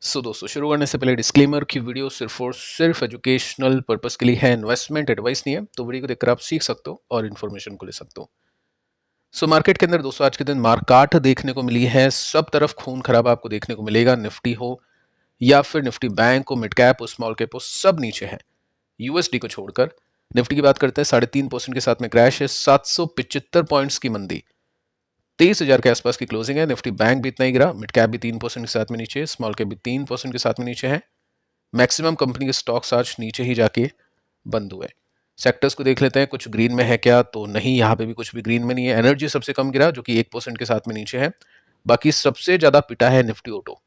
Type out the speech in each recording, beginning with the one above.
दोस्तों शुरू करने से पहले डिस्क्लेमर की वीडियो सिर्फ और सिर्फ एजुकेशनल पर्पस के लिए है, इन्वेस्टमेंट एडवाइस नहीं है। तो वीडियो को देखकर आप सीख सकते हो और इन्फॉर्मेशन को ले सकते हो। मार्केट के अंदर दोस्तों आज के दिन मार्काट देखने को मिली है, सब तरफ खून खराब आपको देखने को मिलेगा। निफ्टी हो या फिर निफ्टी बैंक हो, मिड कैप हो, स्मॉल कैप हो, सब नीचे है यूएसडी को छोड़कर। निफ्टी की बात करते हैं 3.5% के साथ में क्रैश है, 775 पॉइंट्स की मंदी, 23,000 के आसपास की क्लोजिंग है। निफ्टी बैंक भी इतना ही गिरा, मिड कैप भी 3% के साथ में नीचे, स्मॉल कैप भी 3% के साथ में नीचे है। मैक्सिमम कंपनी के स्टॉक्स आज नीचे ही जाके बंद हुए। सेक्टर्स को देख लेते हैं, कुछ ग्रीन में है क्या, तो नहीं, यहाँ पे भी कुछ भी ग्रीन में नहीं है। एनर्जी सबसे कम गिरा जो कि 1% के साथ में नीचे है। बाकी सबसे ज्यादा पिटा है निफ्टी ऑटो,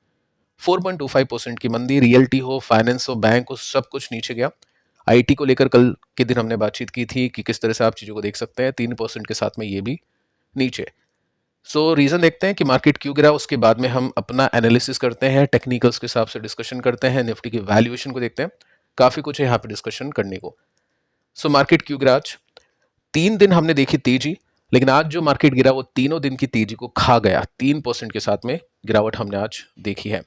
4.25% की मंदी। रियल्टी हो, फाइनेंस हो, बैंक हो, सब कुछ नीचे गया। आईटी को लेकर कल के दिन हमने बातचीत की थी कि किस तरह से आप चीजों को देख सकते हैं, 3% के साथ में ये भी नीचे। रीजन देखते हैं कि मार्केट क्यों गिरा, उसके बाद में हम अपना एनालिसिस करते हैं, टेक्निकल्स के हिसाब से डिस्कशन करते हैं, निफ्टी की वैल्यूएशन को देखते हैं। काफी कुछ है यहाँ पे डिस्कशन करने को। मार्केट क्यों गिरा आज? 3 दिन हमने देखी तेजी, लेकिन आज जो मार्केट गिरा वो तीनों दिन की तेजी को खा गया। 3% के साथ में गिरावट हमने आज देखी है।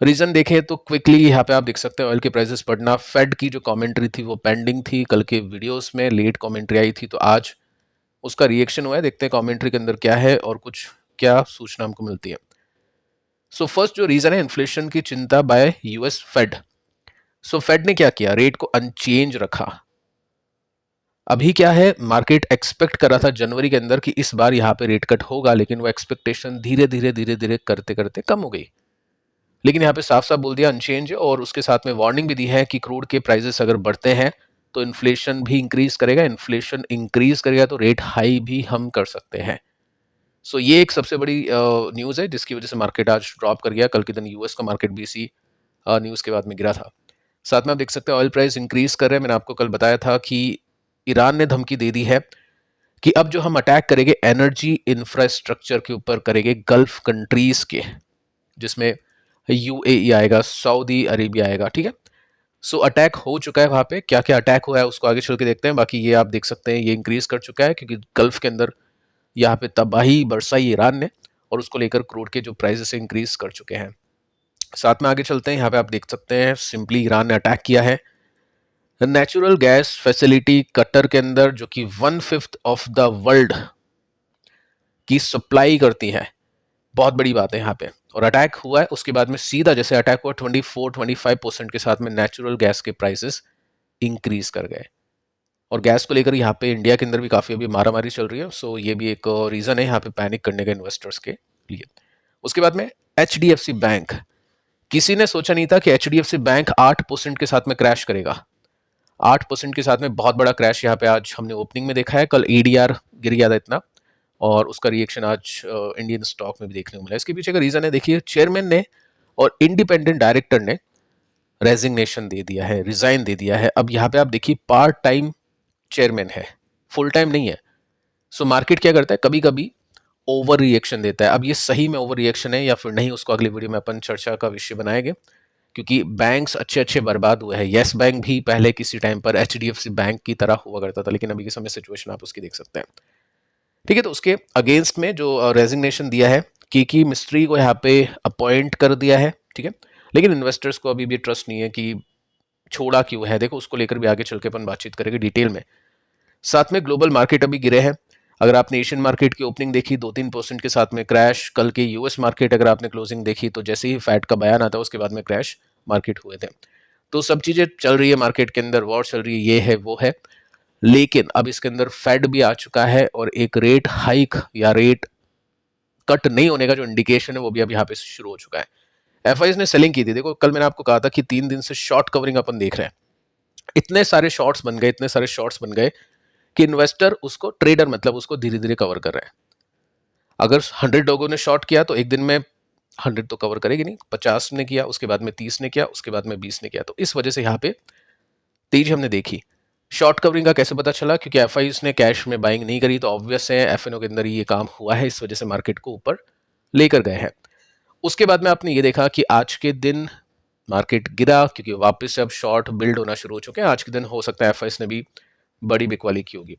रीजन देखें तो क्विकली यहाँ पे आप देख सकते हैं, ऑयल के प्राइसेस बढ़ना, फेड की जो कमेंट्री थी वो पेंडिंग थी, कल के वीडियोस में लेट कमेंट्री आई थी, तो आज उसका रिएक्शन हुआ है। देखते हैं कमेंट्री के अंदर क्या है और कुछ क्या सूचना हमको मिलती है। फर्स्ट जो रीजन है, इन्फ्लेशन की चिंता बाय यूएस फेड। फेड ने क्या किया, रेट को अनचेंज रखा। अभी क्या है, मार्केट एक्सपेक्ट कर रहा था जनवरी के अंदर कि इस बार यहां पे रेट कट होगा, लेकिन वो एक्सपेक्टेशन धीरे धीरे धीरे धीरे करते करते कम हो गई। लेकिन यहाँ पे साफ साफ बोल दिया अनचेंज है, और उसके साथ में वार्निंग भी दी है कि क्रूड के प्राइसेस अगर बढ़ते हैं तो इन्फ्लेशन भी इंक्रीज करेगा, इन्फ्लेशन इंक्रीज करेगा तो रेट हाई भी हम कर सकते हैं। ये एक सबसे बड़ी न्यूज़ है जिसकी वजह से मार्केट आज ड्रॉप कर गया। कल के दिन यूएस का मार्केट भी इसी न्यूज़ के बाद में गिरा था। साथ में आप देख सकते हैं ऑयल प्राइस इंक्रीज कर रहे हैं। मैंने आपको कल बताया था कि ईरान ने धमकी दे दी है कि अब जो हम अटैक करेंगे एनर्जी इंफ्रास्ट्रक्चर के ऊपर करेंगे, गल्फ कंट्रीज के, जिसमें यूएई आएगा, सऊदी अरेबिया आएगा, ठीक है। अटैक हो चुका है वहां पे। क्या क्या अटैक हुआ है उसको आगे चल के देखते हैं। बाकी ये आप देख सकते हैं ये इंक्रीज कर चुका है क्योंकि गल्फ के अंदर यहाँ पे तबाही बरसाई ईरान ने, और उसको लेकर क्रूड के जो प्राइसेस इंक्रीज कर चुके हैं। साथ में आगे चलते हैं, यहाँ पे आप देख सकते हैं सिंपली ईरान ने अटैक किया है नेचुरल गैस फैसिलिटी कतर के अंदर, जो कि 1/5 ऑफ द वर्ल्ड की सप्लाई करती है। बहुत बड़ी बात है यहाँ पे। और अटैक हुआ है, उसके बाद में सीधा जैसे अटैक हुआ 24-25% के साथ में नेचुरल गैस के प्राइसेस इंक्रीज कर गए। और गैस को लेकर यहाँ पे इंडिया के अंदर भी काफी अभी मारामारी चल रही है। ये भी एक रीजन है यहाँ पे पैनिक करने का इन्वेस्टर्स के लिए। उसके बाद में एचडीएफसी बैंक, किसी ने सोचा नहीं था कि एचडीएफसी बैंक 8% के साथ में क्रैश करेगा। 8% के साथ में बहुत बड़ा क्रैश यहाँ पे आज हमने ओपनिंग में देखा है। कल एडीआर गिर गया था इतना, और उसका रिएक्शन आज इंडियन स्टॉक में भी देखने को मिला। इसके पीछे का रीजन है, देखिए चेयरमैन ने और इंडिपेंडेंट डायरेक्टर ने रेजिग्नेशन दे दिया है, रिजाइन दे दिया है। अब यहाँ पे आप देखिए पार्ट टाइम चेयरमैन है, फुल टाइम नहीं है। मार्केट क्या करता है, कभी कभी ओवर रिएक्शन देता है। अब ये सही में ओवर रिएक्शन है या फिर नहीं, उसको अगली वीडियो में अपन चर्चा का विषय बनाएंगे, क्योंकि बैंक्स अच्छे अच्छे बर्बाद हुए हैं। येस बैंक भी पहले किसी टाइम पर एचडीएफसी बैंक की तरह हुआ करता था, लेकिन अभी के समय सिचुएशन आप उसकी देख सकते हैं, ठीक है। तो उसके अगेंस्ट में जो रेजिग्नेशन दिया है, की मिस्ट्री को यहाँ पे अपॉइंट कर दिया है, ठीक है। लेकिन इन्वेस्टर्स को अभी भी ट्रस्ट नहीं है कि छोड़ा क्यों है, देखो उसको लेकर भी आगे चल के अपन बातचीत करेंगे डिटेल में। साथ में ग्लोबल मार्केट अभी गिरे हैं। अगर आपने एशियन मार्केट की ओपनिंग देखी 2-3% के साथ में क्रैश, कल के यूएस मार्केट अगर आपने क्लोजिंग देखी तो जैसे ही फैट का बयान आता है उसके बाद में क्रैश मार्केट हुए थे। तो सब चीजें चल रही है मार्केट के अंदर, वॉर चल रही है, ये है वो है। लेकिन अब इसके अंदर फेड भी आ चुका है, और एक रेट हाइक या रेट कट नहीं होने का जो इंडिकेशन है वो भी अब यहाँ पे शुरू हो चुका है। एफआईज ने सेलिंग की थी, देखो कल मैंने आपको कहा था कि 3 दिन से शॉर्ट कवरिंग अपन देख रहे हैं। इतने सारे शॉर्ट्स बन गए, इतने सारे शॉर्ट्स बन गए कि इन्वेस्टर उसको, ट्रेडर मतलब, उसको धीरे धीरे कवर कर रहे हैं। अगर 100 लोगों ने शॉर्ट किया तो एक दिन में 100 तो कवर करेगी नहीं, 50 ने किया, उसके बाद में 30 ने किया, उसके बाद में 20 ने किया। तो इस वजह से यहाँ पे तेज हमने देखी। शॉर्ट कवरिंग का कैसे पता चला, क्योंकि एफआईज ने कैश में बाइंग नहीं करी, तो ऑब्वियस है एफएनओ के अंदर ये काम हुआ है, इस वजह से मार्केट को ऊपर लेकर गए हैं। उसके बाद में आपने ये देखा कि आज के दिन मार्केट गिरा क्योंकि वापस से अब शॉर्ट बिल्ड होना शुरू हो चुके हैं। आज के दिन हो सकता है एफआईज ने भी बड़ी बिकवाली की होगी।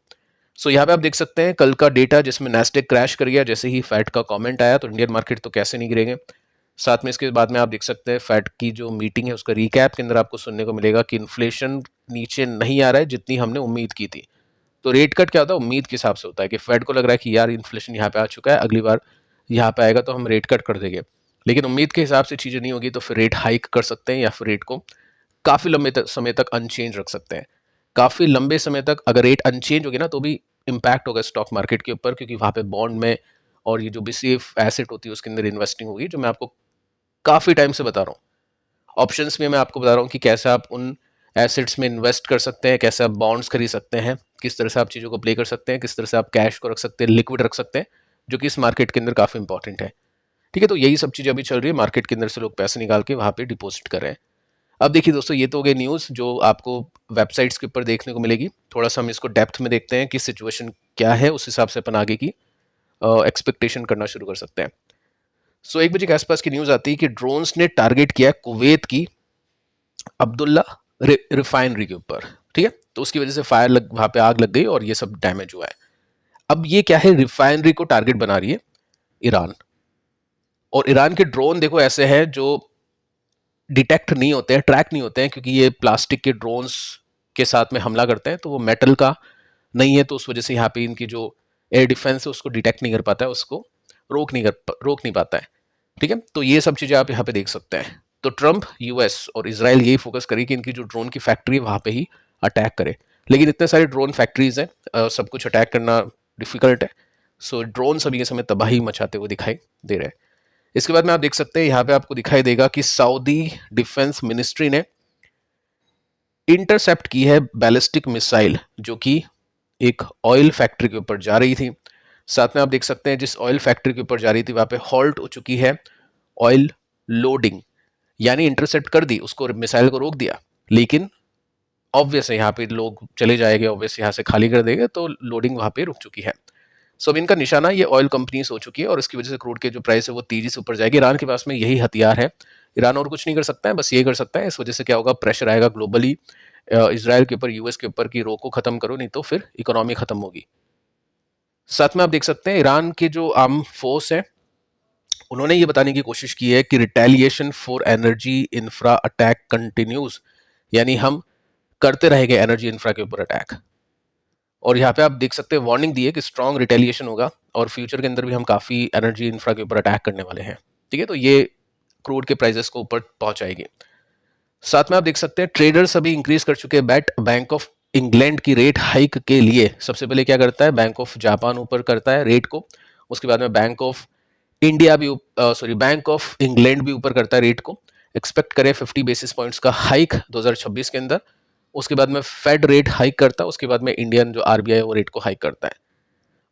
यहाँ पे आप देख सकते हैं कल का डेटा जिसमें नैस्डैक क्रैश कर गया जैसे ही फैट का कमेंट आया, तो इंडियन मार्केट तो कैसे नहीं गिरेंगे। साथ में इसके बाद में आप देख सकते हैं फेड की जो मीटिंग है उसका रिकैप के अंदर आपको सुनने को मिलेगा कि इन्फ्लेशन नीचे नहीं आ रहा है जितनी हमने उम्मीद की थी। तो रेट कट क्या होता है, उम्मीद के हिसाब से होता है कि फेड को लग रहा है कि यार इन्फ्लेशन यहाँ पे आ चुका है, अगली बार यहाँ पे आएगा तो हम रेट कट कर देंगे, लेकिन उम्मीद के हिसाब से चीज़ें नहीं होगी तो फिर रेट हाइक कर सकते हैं या फिर रेट को काफ़ी लंबे समय तक अनचेंज रख सकते हैं। काफ़ी लंबे समय तक अगर रेट अनचेंज होगी ना तो भी इम्पैक्ट होगा स्टॉक मार्केट के ऊपर, क्योंकि वहाँ पे बॉन्ड में और ये जो भी सेफ एसेट होती है उसके अंदर इन्वेस्टिंग होगी, जो मैं आपको काफ़ी टाइम से बता रहा हूँ। ऑप्शंस में मैं आपको बता रहा हूँ कि कैसे आप उन एसेट्स में इन्वेस्ट कर सकते हैं, कैसे आप बॉन्ड्स खरीद सकते हैं, किस तरह से आप चीज़ों को प्ले कर सकते हैं, किस तरह से आप कैश को रख सकते हैं, लिक्विड रख सकते हैं, जो कि इस मार्केट के अंदर काफ़ी इंपॉर्टेंट है। ठीक है, तो यही सब चीज़ें अभी चल रही है, मार्केट के अंदर से लोग पैसे निकाल के वहाँ पे डिपॉजिट कर रहे हैं। अब देखिए दोस्तों, ये तो हो गई न्यूज़ जो आपको वेबसाइट्स के ऊपर देखने को मिलेगी। थोड़ा सा हम इसको डेप्थ में देखते हैं कि सिचुएशन क्या है, उस हिसाब से अपन आगे की एक्सपेक्टेशन करना शुरू कर सकते हैं। सो 1 बजे के आसपास की न्यूज़ आती है कि ड्रोन्स ने टारगेट किया कुवैत की अब्दुल्ला रिफाइनरी के ऊपर। ठीक है, तो उसकी वजह से वहां पे आग लग गई और ये सब डैमेज हुआ है। अब ये क्या है, रिफाइनरी को टारगेट बना रही है ईरान। और ईरान के ड्रोन देखो ऐसे हैं जो डिटेक्ट नहीं होते हैं, ट्रैक नहीं होते हैं, क्योंकि ये प्लास्टिक के ड्रोन्स के साथ में हमला करते हैं, तो वो मेटल का नहीं है, तो उस वजह से यहाँ पे इनकी जो एयर डिफेंस है उसको डिटेक्ट नहीं कर पाता है, उसको रोक नहीं पाता है। ठीक है, तो ये सब चीज़ें आप यहाँ पे देख सकते हैं। तो ट्रंप, यूएस और इसराइल यही फोकस करे कि इनकी जो ड्रोन की फैक्ट्री है वहाँ पे ही अटैक करे, लेकिन इतने सारे ड्रोन फैक्ट्रीज हैं, सब कुछ अटैक करना डिफिकल्ट है। सो ड्रोन सभी के समय तबाही मचाते हुए दिखाई दे रहे हैं। इसके बाद में आप देख सकते हैं यहाँ पे आपको दिखाई देगा कि सऊदी डिफेंस मिनिस्ट्री ने इंटरसेप्ट की है बैलिस्टिक मिसाइल, जो कि एक ऑयल फैक्ट्री के ऊपर जा रही थी। साथ में आप देख सकते हैं जिस ऑयल फैक्ट्री के ऊपर जा रही थी वहां पे हॉल्ट हो चुकी है ऑयल लोडिंग, यानी इंटरसेप्ट कर दी, उसको मिसाइल को रोक दिया, लेकिन ऑब्वियस है यहाँ पे लोग चले जाएंगे, ऑब्वियस यहाँ से खाली कर देंगे, तो लोडिंग वहां पे रुक चुकी है। सो अब इनका निशाना ये ऑयल कंपनीज हो चुकी है और इसकी वजह से क्रूड के जो प्राइस है वो तेजी से ऊपर जाएगी। ईरान के पास में यही हथियार है, ईरान और कुछ नहीं कर सकता है, बस ये कर सकता है। इस वजह से क्या होगा, प्रेशर आएगा ग्लोबली इसराइल के ऊपर, यूएस के ऊपर, कि रोको खत्म करो, नहीं तो फिर इकोनॉमी खत्म होगी। साथ में आप देख सकते हैं ईरान के जो आर्म फोर्स है उन्होंने ये बताने की कोशिश की है कि retaliation for energy infra attack continues, यानी हम करते रहेंगे एनर्जी इंफ्रा के ऊपर अटैक। और यहाँ पे आप देख सकते हैं वार्निंग दी है कि स्ट्रॉन्ग रिटेलिएशन होगा और फ्यूचर के अंदर भी हम काफ़ी एनर्जी इंफ्रा के ऊपर अटैक करने वाले हैं। ठीक है, तो ये क्रूड के प्राइसेस को ऊपर पहुंचाएगी। साथ में आप देख सकते हैं ट्रेडर्स अभी इंक्रीज कर चुके हैं बैट बैंक ऑफ इंग्लैंड की रेट हाइक के लिए। सबसे पहले क्या करता है, बैंक ऑफ जापान ऊपर करता है रेट को, उसके बाद में बैंक ऑफ इंडिया भी बैंक ऑफ इंग्लैंड भी ऊपर करता है रेट को। एक्सपेक्ट करें 50 बेसिस पॉइंट्स का हाइक 2026 के अंदर। उसके बाद में फेड रेट हाइक करता है, उसके बाद में इंडियन जो आरबीआई है वो रेट को हाइक करता है।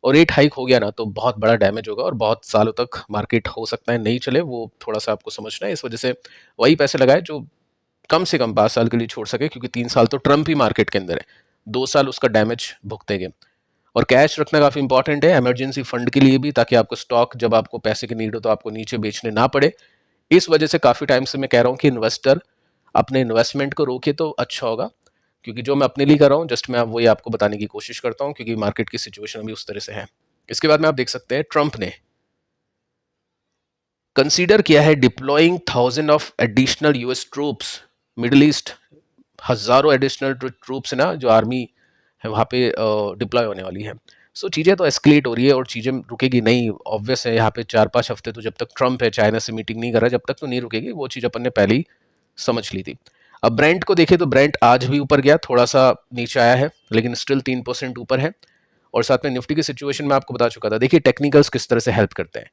और रेट हाइक हो गया ना तो बहुत बड़ा डैमेज होगा और बहुत सालों तक मार्केट हो सकता है नहीं चले, वो थोड़ा सा आपको समझना है। इस वजह से वही पैसे लगाए जो कम से कम 5 साल के लिए छोड़ सके, क्योंकि 3 साल तो ट्रंप ही मार्केट के अंदर है, 2 साल उसका डैमेज भुगतेंगे। और कैश रखना काफ़ी इंपॉर्टेंट है इमरजेंसी फंड के लिए भी, ताकि आपको स्टॉक जब आपको पैसे की नीड हो तो आपको नीचे बेचने ना पड़े। इस वजह से काफ़ी टाइम से मैं कह रहा हूँ कि इन्वेस्टर अपने इन्वेस्टमेंट को रोके तो अच्छा होगा, क्योंकि जो मैं अपने लिए कर रहा हूँ जस्ट मैं वही आपको बताने की कोशिश करता हूँ, क्योंकि मार्केट की सिचुएशन अभी उस तरह से है। इसके बाद में आप देख सकते हैं ट्रंप ने कंसीडर किया है deploying 1000 of additional US troops middle east. हजारों एडिशनल ट्रूप्स है ना जो आर्मी है वहाँ पे डिप्लॉय होने वाली है। सो चीज़ें तो एस्केलेट हो रही है और चीज़ें रुकेगी नहीं, ऑब्वियस है। यहाँ पे 4-5 हफ्ते तो जब तक ट्रंप है चाइना से मीटिंग नहीं कर रहा, जब तक तो नहीं रुकेगी, वो चीज़ अपन ने पहले ही समझ ली थी। अब ब्रेंट को देखें तो ब्रेंट आज भी ऊपर गया, थोड़ा सा नीचे आया है, लेकिन स्टिल 3% ऊपर है। और साथ में निफ्टी की सिचुएशन में आपको बता चुका था। देखिए टेक्निकल्स किस तरह से हेल्प करते हैं,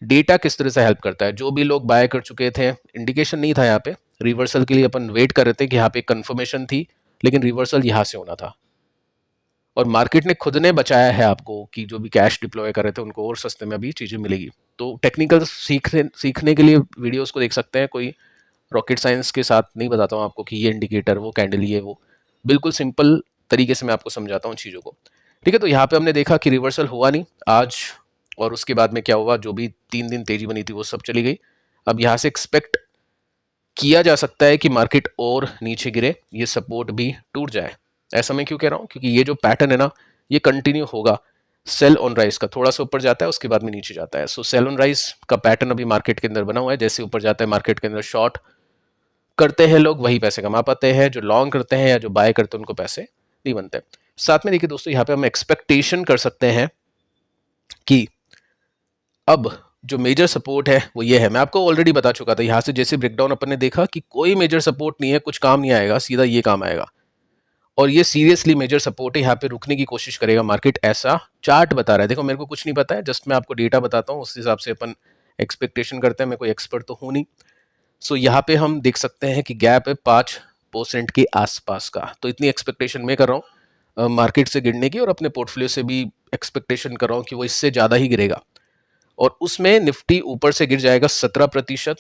डेटा किस तरह से हेल्प करता है। जो भी लोग बाय कर चुके थे, इंडिकेशन नहीं था यहाँ पे, रिवर्सल के लिए अपन वेट कर रहे थे कि यहाँ पे कंफर्मेशन थी, लेकिन रिवर्सल यहाँ से होना था। और मार्केट ने खुद ने बचाया है आपको कि जो भी कैश डिप्लॉय कर रहे थे उनको और सस्ते में अभी चीज़ें मिलेगी। तो टेक्निकल सीखने के लिए वीडियोस को देख सकते हैं, कोई रॉकेट साइंस के साथ नहीं बताता हूँ आपको कि ये इंडिकेटर, वो कैंडल, ये वो, बिल्कुल सिंपल तरीके से मैं आपको समझाता हूँ चीज़ों को। ठीक है, तो यहाँ पे हमने देखा कि रिवर्सल हुआ नहीं आज, और उसके बाद में क्या हुआ, जो भी 3 दिन तेजी बनी थी वो सब चली गई। अब यहाँ से एक्सपेक्ट किया जा सकता है कि मार्केट और नीचे गिरे, ये सपोर्ट भी टूट जाए। ऐसा मैं क्यों कह रहा हूँ, क्योंकि ये जो पैटर्न है ना ये कंटिन्यू होगा। सेल ऑन राइज का थोड़ा सा ऊपर जाता है, उसके बाद में नीचे जाता है। सो सेल ऑन राइज का पैटर्न अभी मार्केट के अंदर बना हुआ है। जैसे ऊपर जाता है मार्केट के अंदर शॉर्ट करते हैं लोग, वही पैसे कमा पाते हैं। जो लॉन्ग करते हैं या जो बाय करते हैं उनको पैसे नहीं बनते। साथ में देखिए दोस्तों, यहाँ पे हम एक्सपेक्टेशन कर सकते हैं कि अब जो मेजर सपोर्ट है वो ये है। मैं आपको ऑलरेडी बता चुका था, यहाँ से जैसे ब्रेकडाउन अपन ने देखा कि कोई मेजर सपोर्ट नहीं है, कुछ काम नहीं आएगा, सीधा ये काम आएगा। और ये सीरियसली मेजर सपोर्ट है, यहाँ पे रुकने की कोशिश करेगा मार्केट, ऐसा चार्ट बता रहा है। देखो मेरे को कुछ नहीं पता है, जस्ट मैं आपको डेटा बताता हूँ, उस हिसाब से अपन एक्सपेक्टेशन करते हैं। मैं कोई एक्सपर्ट तो हूँ नहीं। सो यहाँ पे हम देख सकते हैं कि गैप है 5% के आसपास का। तो इतनी एक्सपेक्टेशन मैं कर रहा हूँ मार्केट से गिरने की, और अपने पोर्टफोलियो से भी एक्सपेक्टेशन कर रहा हूँ कि वो इससे ज़्यादा ही गिरेगा। और उसमें निफ्टी ऊपर से गिर जाएगा 17%।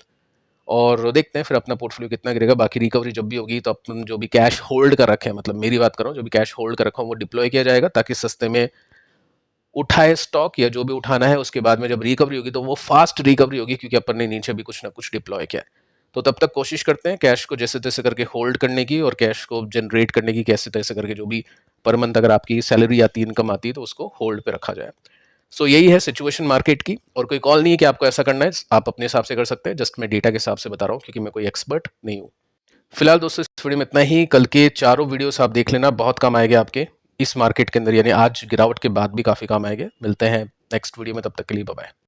और देखते हैं फिर अपना पोर्टफोलियो कितना गिरेगा। बाकी रिकवरी जब भी होगी तो अपन जो भी कैश होल्ड कर रखे हैं, मतलब मेरी बात कर रहा हूँ, जो भी कैश होल्ड कर रखा हूँ वो डिप्लॉय किया जाएगा, ताकि सस्ते में उठाए स्टॉक या जो भी उठाना है। उसके बाद में जब रिकवरी होगी तो वो फास्ट रिकवरी होगी, क्योंकि अपन ने नीचे भी कुछ ना कुछ डिप्लॉय किया है। तो तब तक कोशिश करते हैं कैश को जैसे तैसे करके होल्ड करने की, और कैश को जनरेट करने की कैसे तैसे करके, जो भी पर मंथ अगर आपकी सैलरी आती है, इनकम आती है, तो उसको होल्ड पे रखा जाए। सो यही है सिचुएशन मार्केट की। और कोई कॉल नहीं है कि आपको ऐसा करना है, आप अपने हिसाब से कर सकते हैं। जस्ट मैं डेटा के हिसाब से बता रहा हूँ, क्योंकि मैं कोई एक्सपर्ट नहीं हूँ। फिलहाल दोस्तों इस वीडियो में इतना ही। कल के चारों वीडियोस आप देख लेना, बहुत काम आएंगे आपके इस मार्केट के अंदर, यानी आज गिरावट के बाद भी काफी काम आएंगे। मिलते हैं नेक्स्ट वीडियो में, तब तक के लिए बाय बाय।